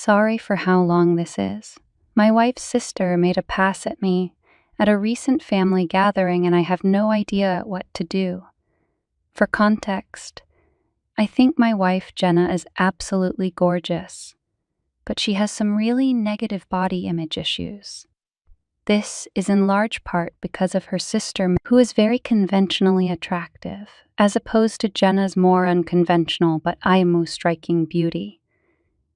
Sorry for how long this is. My wife's sister made a pass at me at a recent family gathering, and I have no idea what to do. For context, I think my wife Jenna is absolutely gorgeous, but she has some really negative body image issues. This is in large part because of her sister, who is very conventionally attractive, as opposed to Jenna's more unconventional but aimu striking beauty.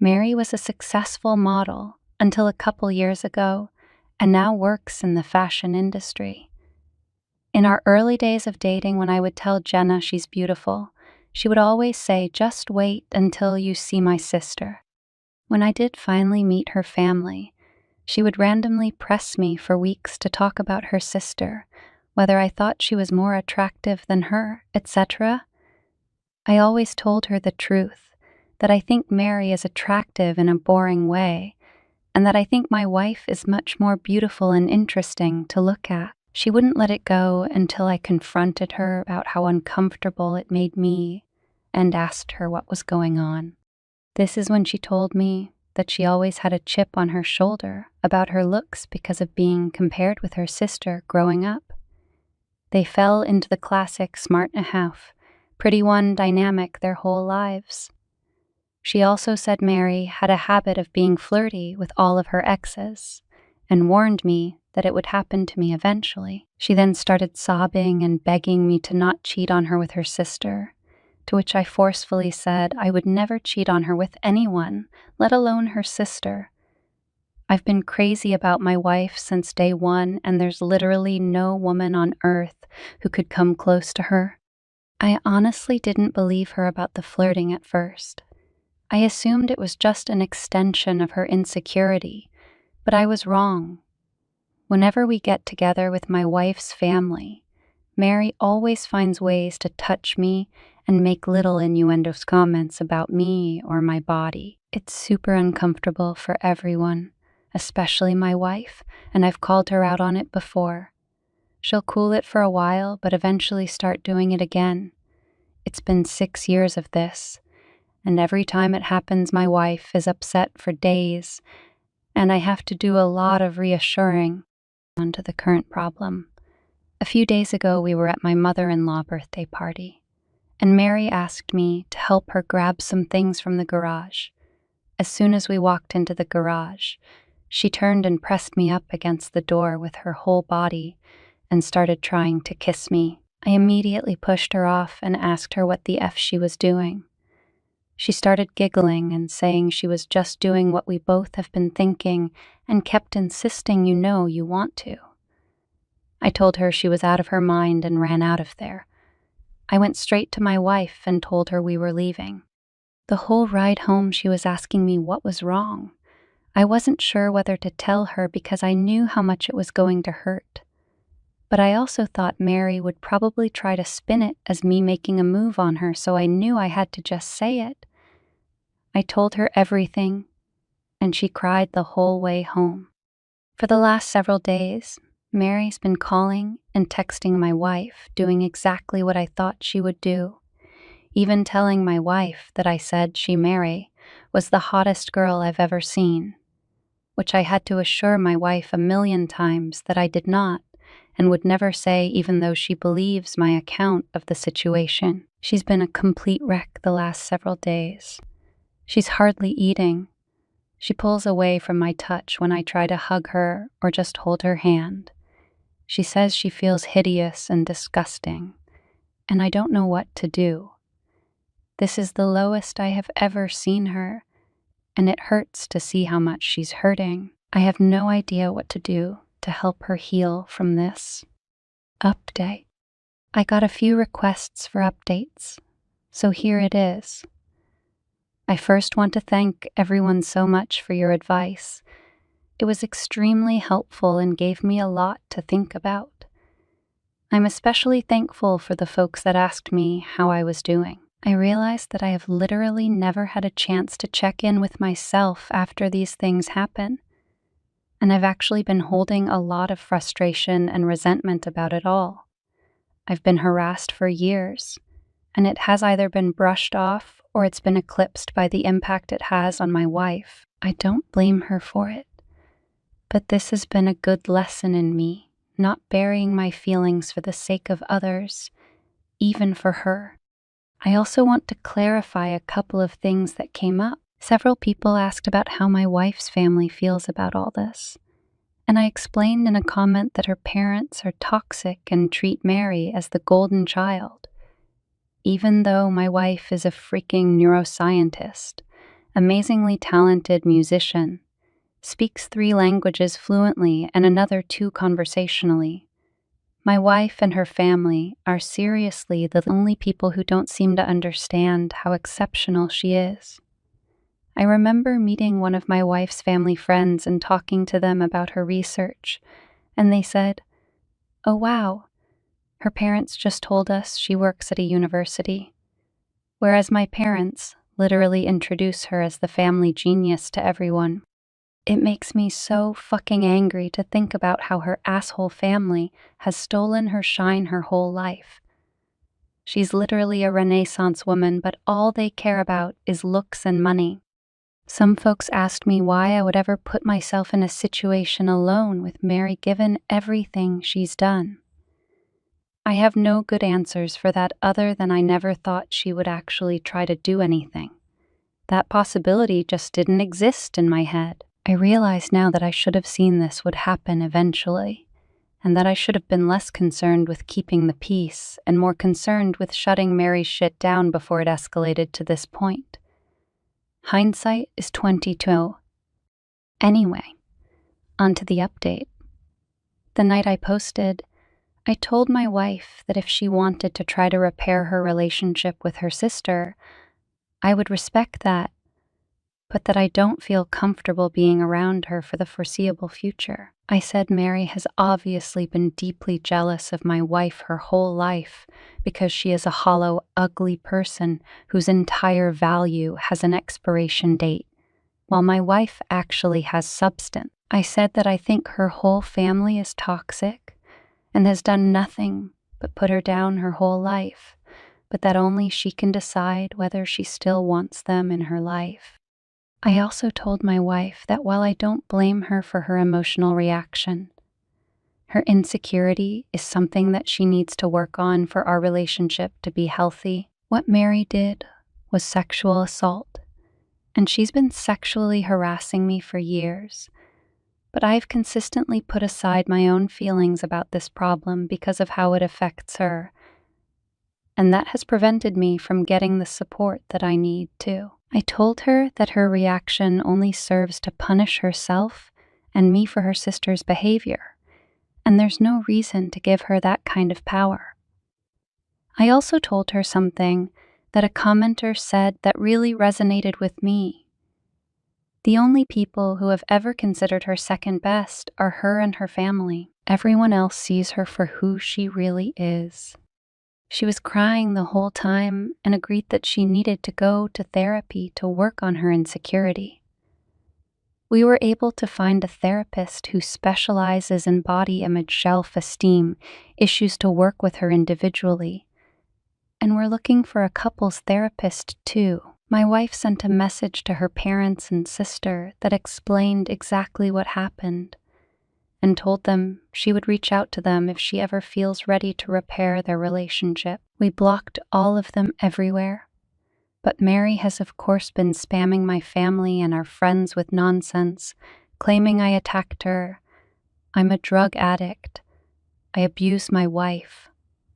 Mary was a successful model until a couple years ago, and now works in the fashion industry. In our early days of dating, when I would tell Jenna she's beautiful, she would always say, "Just wait until you see my sister." When I did finally meet her family, she would randomly press me for weeks to talk about her sister, whether I thought she was more attractive than her, etc. I always told her the truth, that I think Mary is attractive in a boring way, and that I think my wife is much more beautiful and interesting to look at. She wouldn't let it go until I confronted her about how uncomfortable it made me and asked her what was going on. This is when she told me that she always had a chip on her shoulder about her looks because of being compared with her sister growing up. They fell into the classic smart and a half, pretty one dynamic their whole lives. She also said Mary had a habit of being flirty with all of her exes and warned me that it would happen to me eventually. She then started sobbing and begging me to not cheat on her with her sister, to which I forcefully said I would never cheat on her with anyone, let alone her sister. I've been crazy about my wife since day one, and there's literally no woman on earth who could come close to her. I honestly didn't believe her about the flirting at first. I assumed it was just an extension of her insecurity, but I was wrong. Whenever we get together with my wife's family, Mary always finds ways to touch me and make little innuendos comments about me or my body. It's super uncomfortable for everyone, especially my wife, and I've called her out on it before. She'll cool it for a while, but eventually start doing it again. It's been 6 years of this, and every time it happens, my wife is upset for days, and I have to do a lot of reassuring onto the current problem. A few days ago, we were at my mother-in-law birthday party, and Mary asked me to help her grab some things from the garage. As soon as we walked into the garage, she turned and pressed me up against the door with her whole body and started trying to kiss me. I immediately pushed her off and asked her what the F she was doing. She started giggling and saying she was just doing what we both have been thinking and kept insisting, "You know you want to." I told her she was out of her mind and ran out of there. I went straight to my wife and told her we were leaving. The whole ride home she was asking me what was wrong. I wasn't sure whether to tell her because I knew how much it was going to hurt. But I also thought Mary would probably try to spin it as me making a move on her, so I knew I had to just say it. I told her everything, and she cried the whole way home. For the last several days, Mary's been calling and texting my wife, doing exactly what I thought she would do, even telling my wife that I said Mary was the hottest girl I've ever seen, which I had to assure my wife 1,000,000 times that I did not and would never say, even though she believes my account of the situation. She's been a complete wreck the last several days. She's hardly eating. She pulls away from my touch when I try to hug her or just hold her hand. She says she feels hideous and disgusting, and I don't know what to do. This is the lowest I have ever seen her, and it hurts to see how much she's hurting. I have no idea what to do to help her heal from this. Update. I got a few requests for updates, so here it is. I first want to thank everyone so much for your advice. It was extremely helpful and gave me a lot to think about. I'm especially thankful for the folks that asked me how I was doing. I realized that I have literally never had a chance to check in with myself after these things happen. And I've actually been holding a lot of frustration and resentment about it all. I've been harassed for years, and it has either been brushed off or it's been eclipsed by the impact it has on my wife. I don't blame her for it, but this has been a good lesson in me, not burying my feelings for the sake of others, even for her. I also want to clarify a couple of things that came up. Several people asked about how my wife's family feels about all this, and I explained in a comment that her parents are toxic and treat Mary as the golden child. Even though my wife is a freaking neuroscientist, amazingly talented musician, speaks 3 languages fluently and another 2 conversationally, my wife and her family are seriously the only people who don't seem to understand how exceptional she is. I remember meeting one of my wife's family friends and talking to them about her research, and they said, "Oh wow, her parents just told us she works at a university." Whereas my parents literally introduce her as the family genius to everyone. It makes me so fucking angry to think about how her asshole family has stolen her shine her whole life. She's literally a Renaissance woman, but all they care about is looks and money. Some folks asked me why I would ever put myself in a situation alone with Mary given everything she's done. I have no good answers for that other than I never thought she would actually try to do anything. That possibility just didn't exist in my head. I realize now that I should have seen this would happen eventually, and that I should have been less concerned with keeping the peace and more concerned with shutting Mary's shit down before it escalated to this point. Hindsight is 22. Anyway, on to the update. The night I posted, I told my wife that if she wanted to try to repair her relationship with her sister, I would respect that, but that I don't feel comfortable being around her for the foreseeable future. I said Mary has obviously been deeply jealous of my wife her whole life because she is a hollow, ugly person whose entire value has an expiration date, while my wife actually has substance. I said that I think her whole family is toxic and has done nothing but put her down her whole life, but that only she can decide whether she still wants them in her life. I also told my wife that while I don't blame her for her emotional reaction, her insecurity is something that she needs to work on for our relationship to be healthy. What Mary did was sexual assault, and she's been sexually harassing me for years, but I've consistently put aside my own feelings about this problem because of how it affects her, and that has prevented me from getting the support that I need too. I told her that her reaction only serves to punish herself and me for her sister's behavior, and there's no reason to give her that kind of power. I also told her something that a commenter said that really resonated with me. The only people who have ever considered her second best are her and her family. Everyone else sees her for who she really is. She was crying the whole time and agreed that she needed to go to therapy to work on her insecurity. We were able to find a therapist who specializes in body image self-esteem issues to work with her individually, and we're looking for a couples therapist too. My wife sent a message to her parents and sister that explained exactly what happened, and told them she would reach out to them if she ever feels ready to repair their relationship. We blocked all of them everywhere, but Mary has of course been spamming my family and our friends with nonsense, claiming I attacked her, I'm a drug addict, I abuse my wife,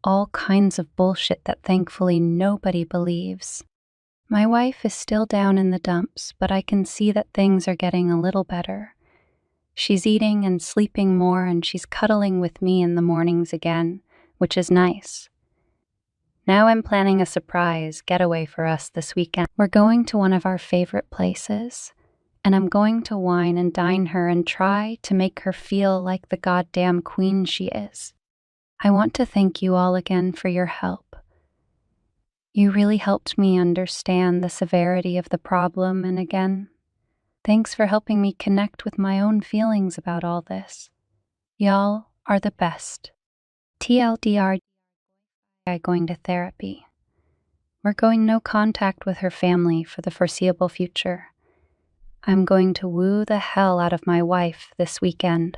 all kinds of bullshit that thankfully nobody believes. My wife is still down in the dumps, but I can see that things are getting a little better. She's eating and sleeping more, and she's cuddling with me in the mornings again, which is nice. Now I'm planning a surprise getaway for us this weekend. We're going to one of our favorite places, and I'm going to wine and dine her and try to make her feel like the goddamn queen she is. I want to thank you all again for your help. You really helped me understand the severity of the problem, and again, thanks for helping me connect with my own feelings about all this. Y'all are the best. TLDR, going to therapy. We're going no contact with her family for the foreseeable future. I'm going to woo the hell out of my wife this weekend.